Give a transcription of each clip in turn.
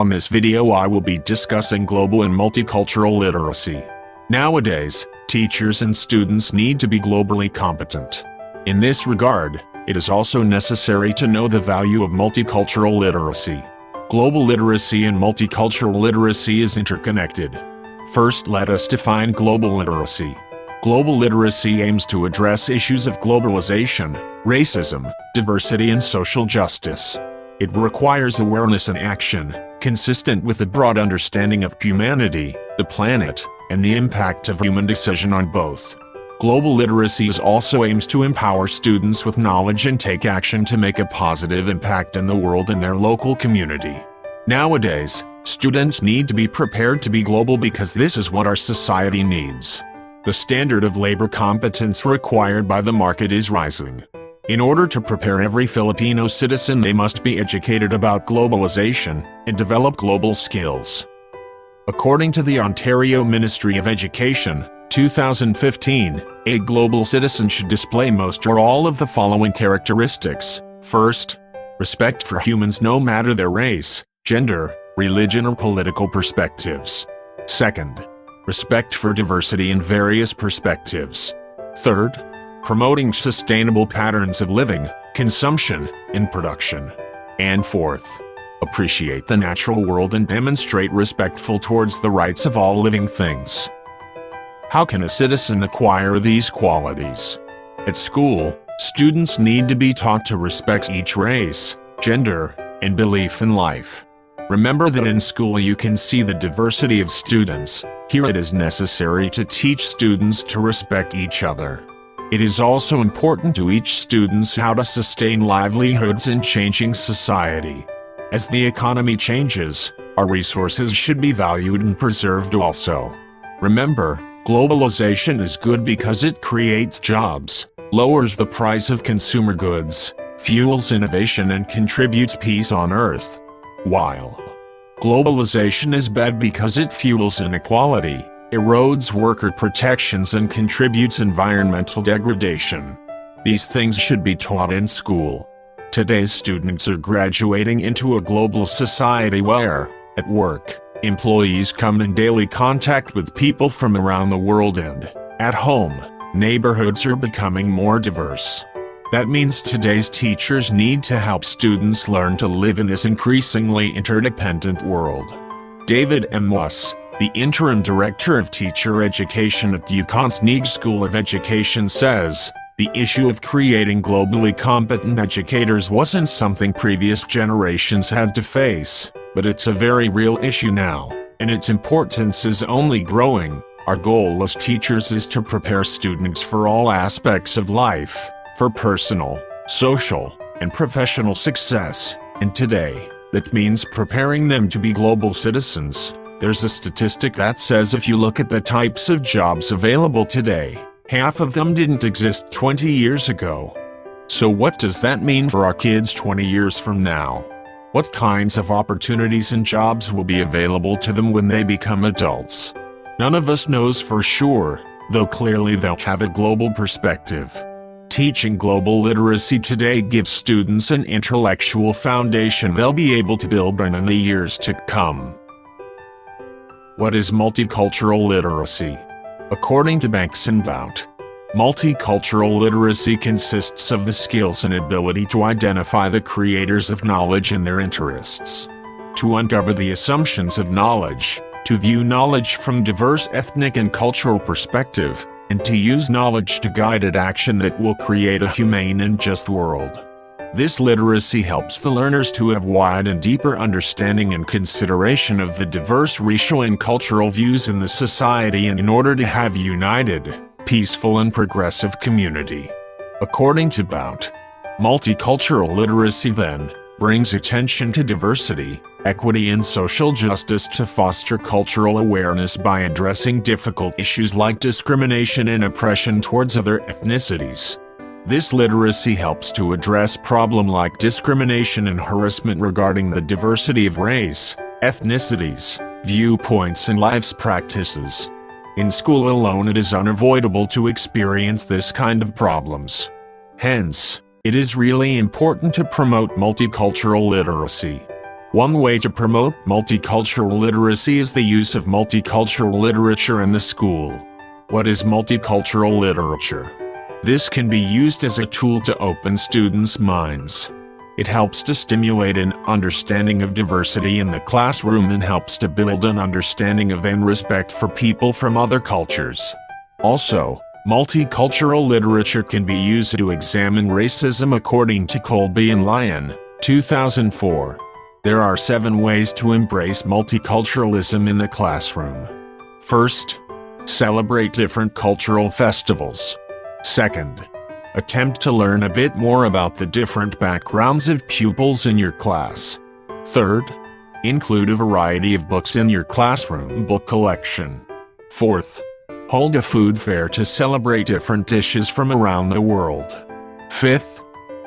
On this video I will be discussing global and multicultural literacy. Nowadays, teachers and students need to be globally competent. In this regard, it is also necessary to know the value of multicultural literacy. Global literacy and multicultural literacy is interconnected. First, let us define global literacy. Global literacy aims to address issues of globalization, racism, diversity and social justice. It requires awareness and action, consistent with a broad understanding of humanity, the planet, and the impact of human decision on both. Global literacy also aims to empower students with knowledge and take action to make a positive impact in the world and their local community. Nowadays, students need to be prepared to be global because this is what our society needs. The standard of labor competence required by the market is rising. In order to prepare every Filipino citizen, they must be educated about globalization and develop global skills. According to the Ontario Ministry of Education, 2015, a global citizen should display most or all of the following characteristics. First, respect for humans no matter their race, gender, religion or political perspectives. Second, respect for diversity in various perspectives. Third, promoting sustainable patterns of living, consumption, and production. And fourth, appreciate the natural world and demonstrate respectful towards the rights of all living things. How can a citizen acquire these qualities? At school, students need to be taught to respect each race, gender, and belief in life. Remember that in school you can see the diversity of students. Here it is necessary to teach students to respect each other. It is also important to teach students how to sustain livelihoods in changing society. As the economy changes, our resources should be valued and preserved also. Remember, globalization is good because it creates jobs, lowers the price of consumer goods, fuels innovation and contributes peace on earth. While globalization is bad because it fuels inequality, erodes worker protections and contributes environmental degradation. These things should be taught in school. Today's students are graduating into a global society where, at work, employees come in daily contact with people from around the world and, at home, neighborhoods are becoming more diverse. That means today's teachers need to help students learn to live in this increasingly interdependent world. David M. Wuss, the Interim Director of Teacher Education at UConn's Neag School of Education says, the issue of creating globally competent educators wasn't something previous generations had to face, but it's a very real issue now, and its importance is only growing. Our goal as teachers is to prepare students for all aspects of life, for personal, social, and professional success, and today, that means preparing them to be global citizens. There's a statistic that says if you look at the types of jobs available today, half of them didn't exist 20 years ago. So what does that mean for our kids 20 years from now? What kinds of opportunities and jobs will be available to them when they become adults? None of us knows for sure, though clearly they'll have a global perspective. Teaching global literacy today gives students an intellectual foundation they'll be able to build on in the years to come. What is multicultural literacy? According to Banks and Bout, multicultural literacy consists of the skills and ability to identify the creators of knowledge and their interests, to uncover the assumptions of knowledge, to view knowledge from diverse ethnic and cultural perspective, and to use knowledge to guide action that will create a humane and just world. This literacy helps the learners to have wide and deeper understanding and consideration of the diverse racial and cultural views in the society and in order to have a united, peaceful and progressive community. According to Bout, multicultural literacy then brings attention to diversity, equity and social justice to foster cultural awareness by addressing difficult issues like discrimination and oppression towards other ethnicities. This literacy helps to address problems like discrimination and harassment regarding the diversity of race, ethnicities, viewpoints and life practices. In school alone it is unavoidable to experience this kind of problems. Hence, it is really important to promote multicultural literacy. One way to promote multicultural literacy is the use of multicultural literature in the school. What is multicultural literature? This can be used as a tool to open students' minds. It helps to stimulate an understanding of diversity in the classroom and helps to build an understanding of and respect for people from other cultures. Also, multicultural literature can be used to examine racism according to Colby and Lyon, 2004. There are 7 ways to embrace multiculturalism in the classroom. First, celebrate different cultural festivals. Second, attempt to learn a bit more about the different backgrounds of pupils in your class. Third, include a variety of books in your classroom book collection. Fourth, hold a food fair to celebrate different dishes from around the world. Fifth,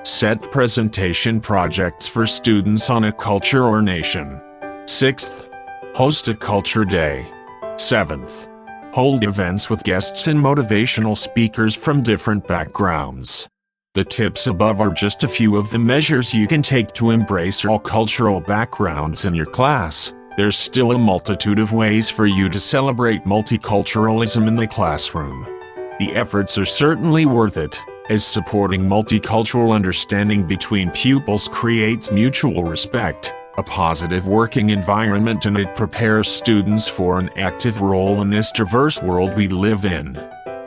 set presentation projects for students on a culture or nation. Sixth, host a culture day. Seventh, hold events with guests and motivational speakers from different backgrounds. The tips above are just a few of the measures you can take to embrace all cultural backgrounds in your class. There's still a multitude of ways for you to celebrate multiculturalism in the classroom. The efforts are certainly worth it, as supporting multicultural understanding between pupils creates mutual respect, a positive working environment, and it prepares students for an active role in this diverse world we live in.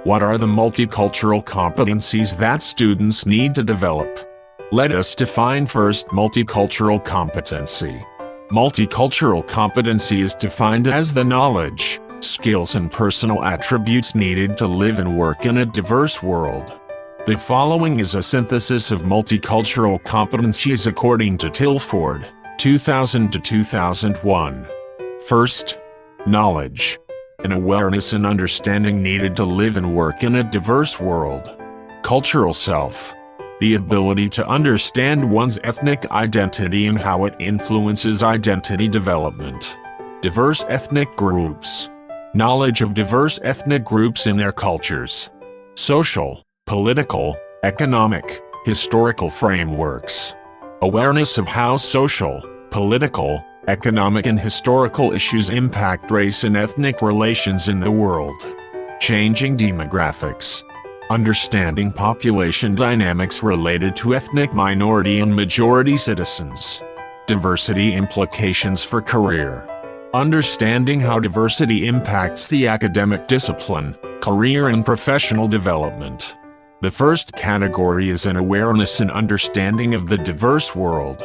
What are the multicultural competencies that students need to develop? Let us define first multicultural competency. Multicultural competency is defined as the knowledge, skills, and personal attributes needed to live and work in a diverse world. The following is a synthesis of multicultural competencies according to Tilford, 2000 to 2001. First, knowledge. An awareness and understanding needed to live and work in a diverse world. Cultural self. The ability to understand one's ethnic identity and how it influences identity development. Diverse ethnic groups. Knowledge of diverse ethnic groups and their cultures. Social, political, economic, historical frameworks. Awareness of how social, political, economic, and historical issues impact race and ethnic relations in the world. Changing demographics. Understanding population dynamics related to ethnic minority and majority citizens. Diversity implications for career. Understanding how diversity impacts the academic discipline, career, and professional development. The first category is an awareness and understanding of the diverse world.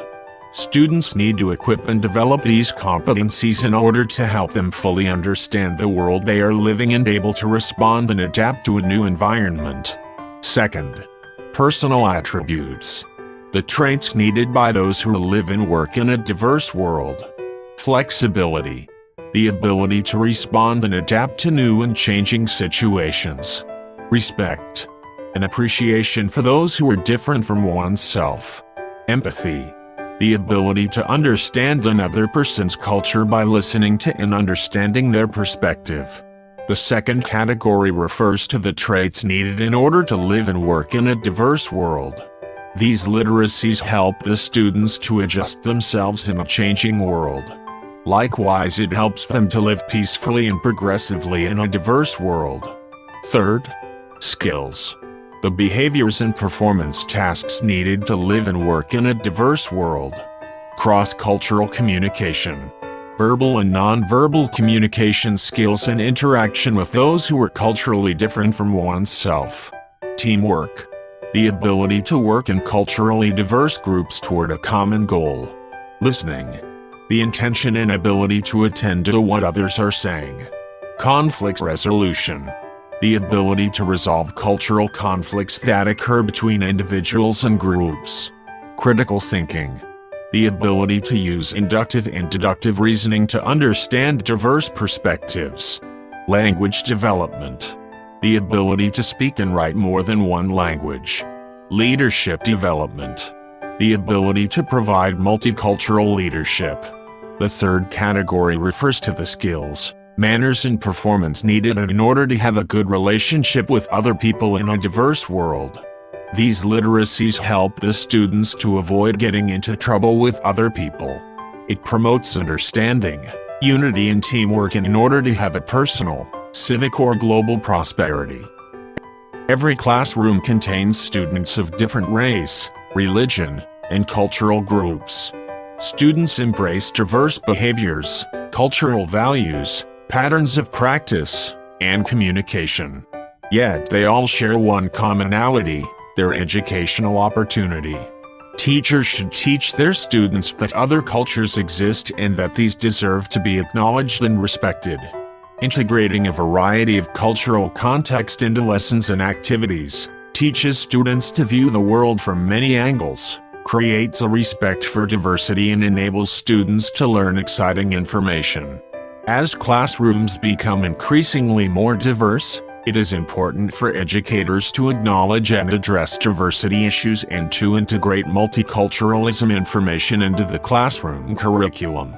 Students need to equip and develop these competencies in order to help them fully understand the world they are living in and able to respond and adapt to a new environment. Second, personal attributes. The traits needed by those who live and work in a diverse world. Flexibility. The ability to respond and adapt to new and changing situations. Respect. An appreciation for those who are different from oneself. Empathy. The ability to understand another person's culture by listening to and understanding their perspective. The second category refers to the traits needed in order to live and work in a diverse world. These literacies help the students to adjust themselves in a changing world. Likewise, it helps them to live peacefully and progressively in a diverse world. Third, skills. The behaviors and performance tasks needed to live and work in a diverse world. Cross-cultural communication. Verbal and non-verbal communication skills and interaction with those who are culturally different from oneself. Teamwork. The ability to work in culturally diverse groups toward a common goal. Listening. The intention and ability to attend to what others are saying. Conflict resolution. The ability to resolve cultural conflicts that occur between individuals and groups. Critical thinking. The ability to use inductive and deductive reasoning to understand diverse perspectives. Language development. The ability to speak and write more than one language. Leadership development. The ability to provide multicultural leadership. The third category refers to the skills, manners, and performance needed in order to have a good relationship with other people in a diverse world. These literacies help the students to avoid getting into trouble with other people. It promotes understanding, unity and teamwork in order to have a personal, civic or global prosperity. Every classroom contains students of different race, religion, and cultural groups. Students embrace diverse behaviors, cultural values, patterns of practice, and communication. Yet they all share one commonality: their educational opportunity. Teachers should teach their students that other cultures exist and that these deserve to be acknowledged and respected. Integrating a variety of cultural context into lessons and activities teaches students to view the world from many angles, creates a respect for diversity, and enables students to learn exciting information. As classrooms become increasingly more diverse, it is important for educators to acknowledge and address diversity issues and to integrate multiculturalism information into the classroom curriculum.